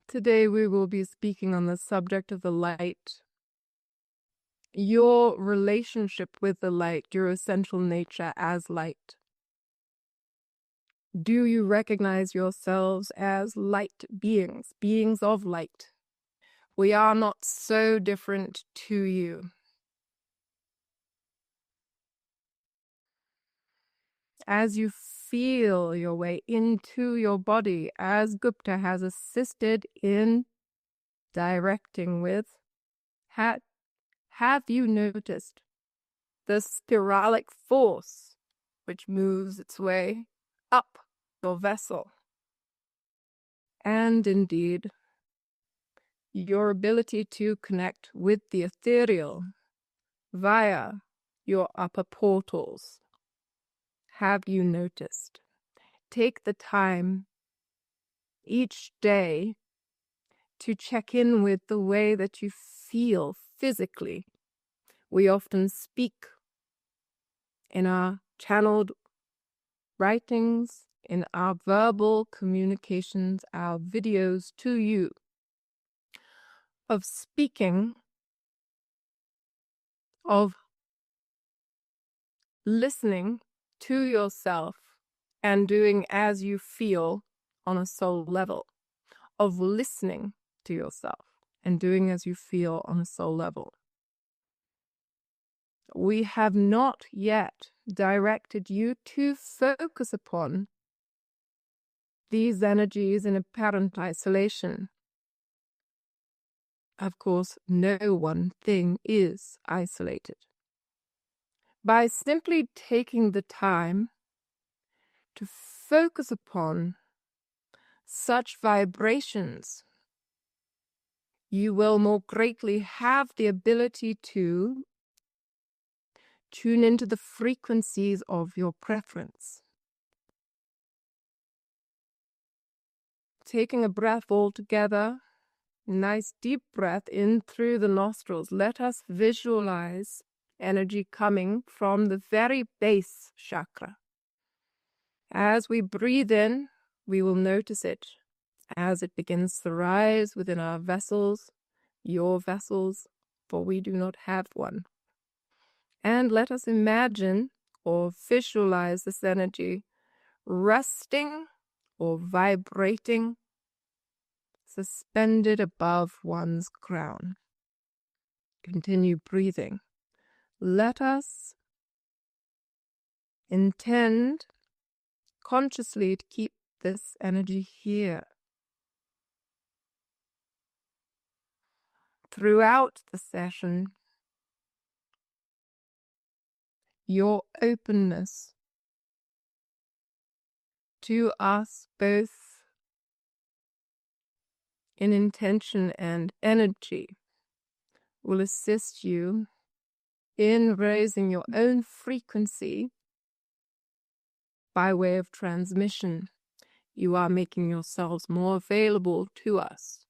Today we will be speaking on the subject of the light. Your relationship with the light, your essential nature as light. Do you recognize yourselves as light beings, beings of light? We are not so different to you. As you feel your way into your body, as Gupta has assisted in directing with, have you noticed the spiralic force which moves its way up your vessel? And indeed, your ability to connect with the ethereal via your upper portals. Have you noticed? Take the time each day to check in with the way that you feel physically. We often speak in our channeled writings, in our verbal communications, our videos to you, of speaking, of listening to yourself and doing as you feel on a soul level, of listening to yourself and doing as you feel on a soul level. We have not yet directed you to focus upon these energies in apparent isolation. Of course, no one thing is isolated. By simply taking the time to focus upon such vibrations, you will more greatly have the ability to tune into the frequencies of your preference. Taking a breath all together, nice deep breath in through the nostrils. Let us visualize energy coming from the very base chakra. As we breathe in, we will notice it as it begins to rise within our vessels, your vessels, for we do not have one. And let us imagine or visualize this energy resting or vibrating, suspended above one's crown. Continue breathing. Let us intend consciously to keep this energy here. Throughout the session, your openness to us both in intention and energy will assist you in raising your own frequency by way of transmission. You are making yourselves more available to us.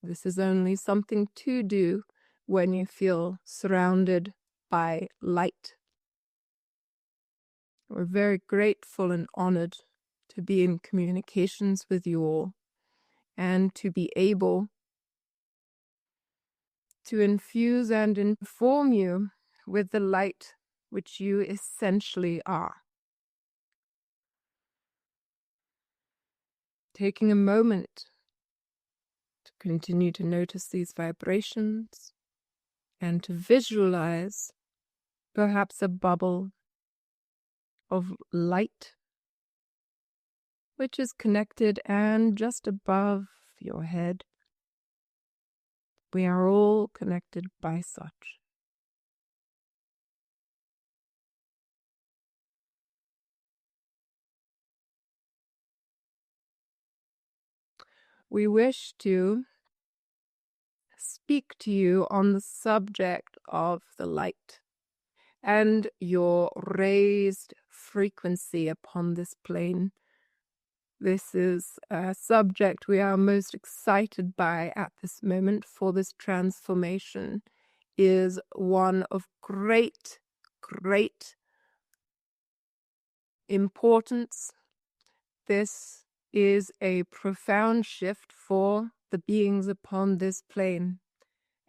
This is only something to do when you feel surrounded by light. We're very grateful and honored to be in communications with you all and to be able to infuse and inform you with the light which you essentially are. Taking a moment to continue to notice these vibrations and to visualize perhaps a bubble of light which is connected and just above your head. We are all connected by such. We wish to speak to you on the subject of the light and your raised frequency upon this plane. This is a subject we are most excited by at this moment, for this transformation is one of great, great importance. This is a profound shift for the beings upon this plane.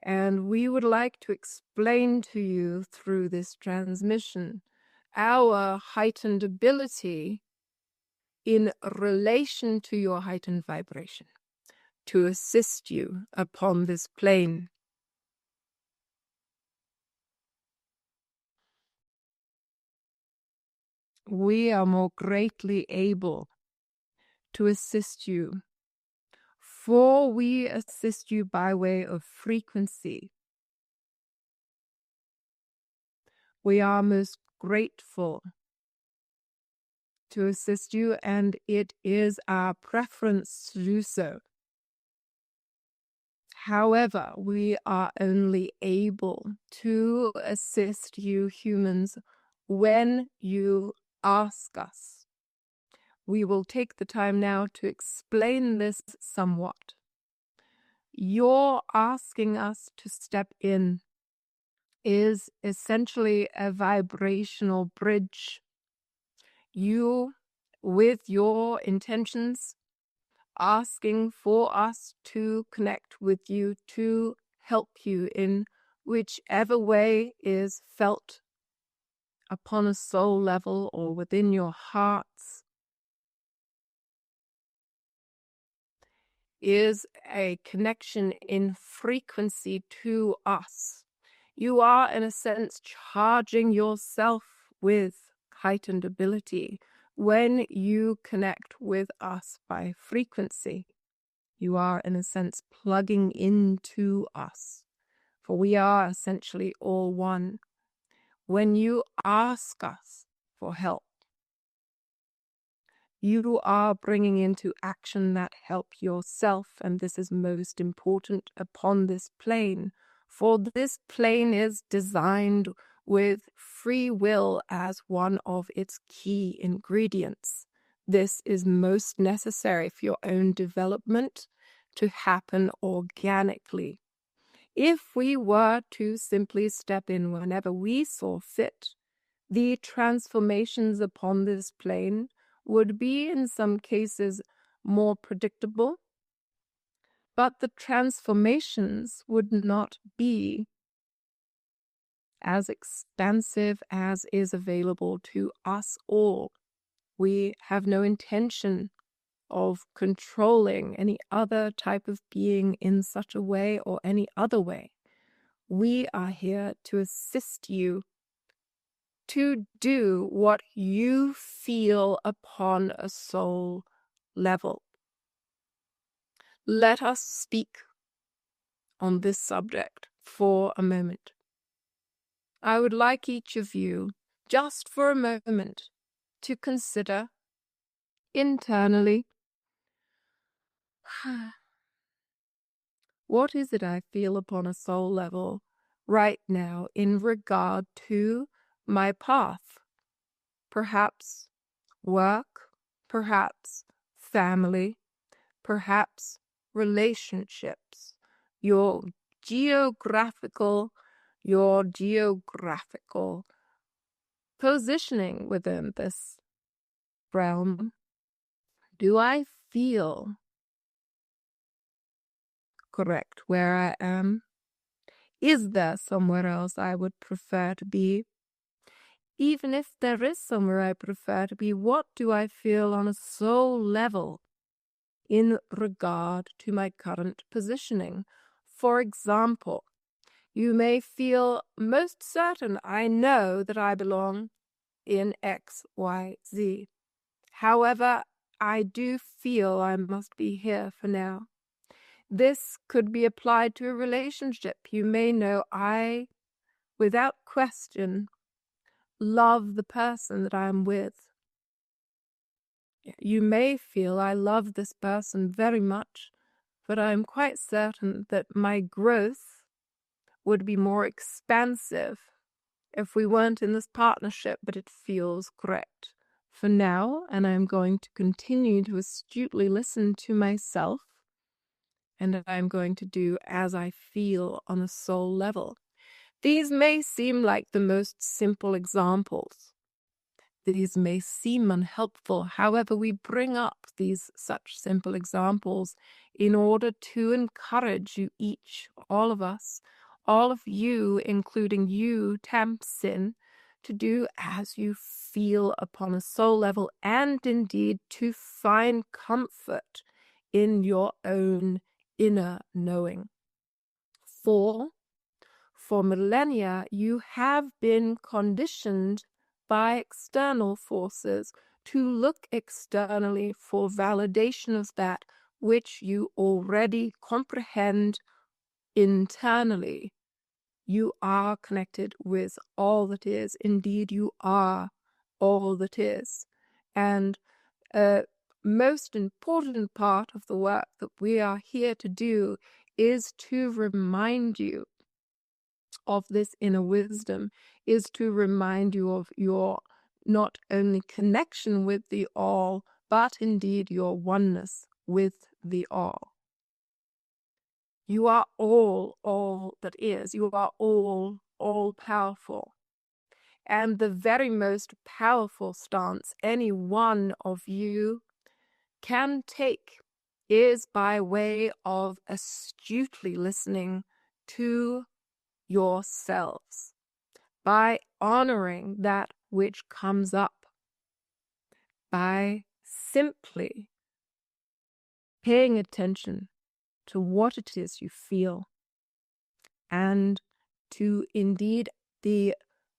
And we would like to explain to you through this transmission our heightened ability in relation to your heightened vibration to assist you upon this plane. We are more greatly able to assist you, for we assist you by way of frequency. We are most grateful to assist you, and it is our preference to do so. However, we are only able to assist you humans when you ask us. We will take the time now to explain this somewhat. Your asking us to step in is essentially a vibrational bridge. You, with your intentions, asking for us to connect with you, to help you in whichever way is felt upon a soul level or within your hearts, is a connection in frequency to us. You are, in a sense, charging yourself with heightened ability when you connect with us by frequency. You are, in a sense, plugging into us, for we are essentially all one. When you ask us for help, you are bringing into action that help yourself, and this is most important upon this plane, for this plane is designed with free will as one of its key ingredients. This is most necessary for your own development to happen organically. If we were to simply step in whenever we saw fit, the transformations upon this plane would be in some cases more predictable, but the transformations would not be as expansive as is available to us all. We have no intention of controlling any other type of being in such a way or any other way. We are here to assist you to do what you feel upon a soul level. Let us speak on this subject for a moment. I would like each of you, just for a moment, to consider internally, what is it I feel upon a soul level right now in regard to my path? Perhaps work, perhaps family, perhaps relationships, your geographical positioning within this realm. Do I feel correct where I am? Is there somewhere else I would prefer to be? Even if there is somewhere I prefer to be, what do I feel on a soul level in regard to my current positioning? For example, you may feel most certain, I know that I belong in X, Y, Z. However, I do feel I must be here for now. This could be applied to a relationship. You may know I, without question, love the person that I'm with. You may feel I love this person very much, but I'm quite certain that my growth would be more expansive if we weren't in this partnership, but it feels correct for now, and I'm going to continue to astutely listen to myself, and I'm going to do as I feel on a soul level. These may seem like the most simple examples, these may seem unhelpful. However, we bring up these such simple examples in order to encourage you each, all of us, all of you, including you, Tamsin, to do as you feel upon a soul level, and indeed to find comfort in your own inner knowing. For millennia, you have been conditioned by external forces to look externally for validation of that which you already comprehend internally. You are connected with all that is. Indeed, you are all that is. And a most important part of the work that we are here to do is to remind you of this inner wisdom, is to remind you of your not only connection with the all, but indeed your oneness with the all. You are all that is. You are all powerful. And the very most powerful stance any one of you can take is by way of astutely listening to yourselves, by honoring that which comes up, by simply paying attention to what it is you feel, and to indeed the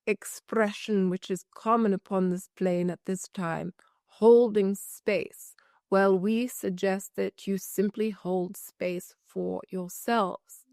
expression which is common upon this plane at this time, holding space. Well, we suggest that you simply hold space for yourselves.